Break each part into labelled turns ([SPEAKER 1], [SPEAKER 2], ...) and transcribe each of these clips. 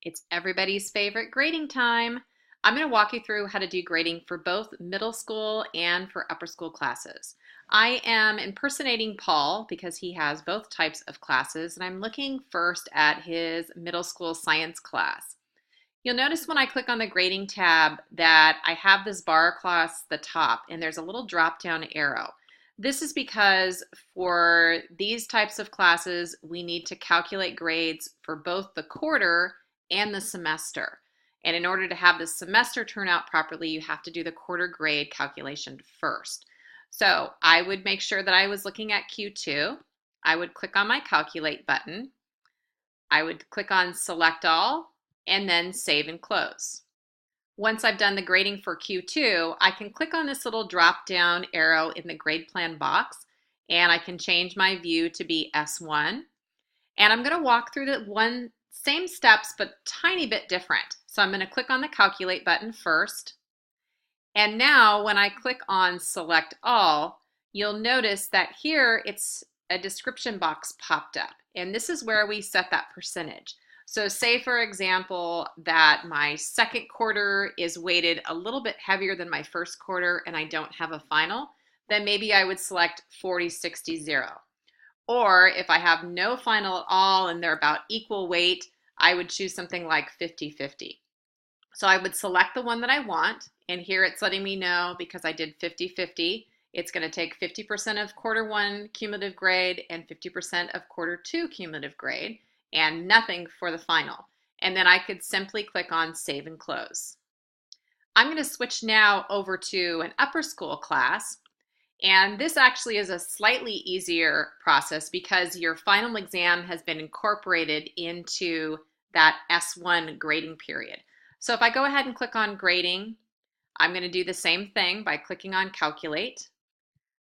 [SPEAKER 1] It's everybody's favorite grading time. I'm going to walk you through how to do grading for both middle school and for upper school classes. I am impersonating Paul because he has both types of classes, and I'm looking first at his middle school science class. You'll notice when I click on the grading tab that I have this bar across the top and there's a little drop down arrow. This is because for these types of classes, we need to calculate grades for both the quarter and the semester. And in order to have the semester turn out properly, you have to do the quarter grade calculation first. So I would make sure that I was looking at Q2. I would click on my calculate button. I would click on select all and then save and close. Once I've done the grading for Q2, I can click on this little drop down arrow in the grade plan box and I can change my view to be S1. And I'm going to walk through the same steps but tiny bit different. So I'm going to click on the calculate button first. And now when I click on select all, you'll notice that here it's a description box popped up. And this is where we set that percentage. So say, for example, that my second quarter is weighted a little bit heavier than my first quarter and I don't have a final, then maybe I would select 40-60-0. Or if I have no final at all and they're about equal weight, I would choose something like 50-50. So I would select the one that I want, and here it's letting me know because I did 50-50, it's going to take 50% of quarter one cumulative grade and 50% of quarter two cumulative grade, and nothing for the final. And then I could simply click on save and close. I'm going to switch now over to an upper school class. And this actually is a slightly easier process because your final exam has been incorporated into that S1 grading period. So if I go ahead and click on grading, I'm going to do the same thing by clicking on calculate,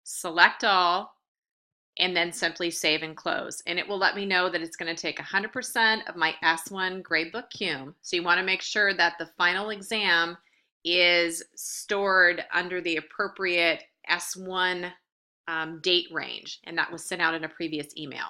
[SPEAKER 1] select all, and then simply save and close. And it will let me know that it's going to take 100% of my S1 gradebook cum. So you want to make sure that the final exam is stored under the appropriate S1 date range, and that was sent out in a previous email.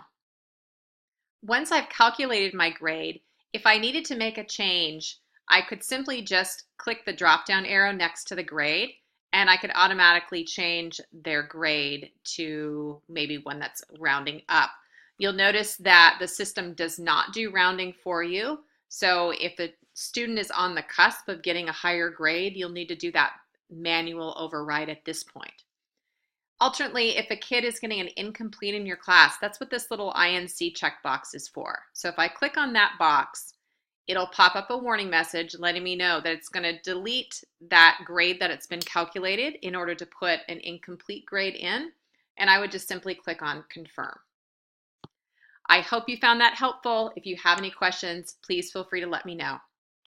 [SPEAKER 1] Once I've calculated my grade, if I needed to make a change, I could simply just click the drop down arrow next to the grade and I could automatically change their grade to maybe one that's rounding up. You'll notice that the system does not do rounding for you. So if the student is on the cusp of getting a higher grade, you'll need to do that manual override at this point. Alternately, if a kid is getting an incomplete in your class, that's what this little INC checkbox is for. So if I click on that box, it'll pop up a warning message letting me know that it's going to delete that grade that it's been calculated in order to put an incomplete grade in, and I would just simply click on confirm. I hope you found that helpful. If you have any questions, please feel free to let me know.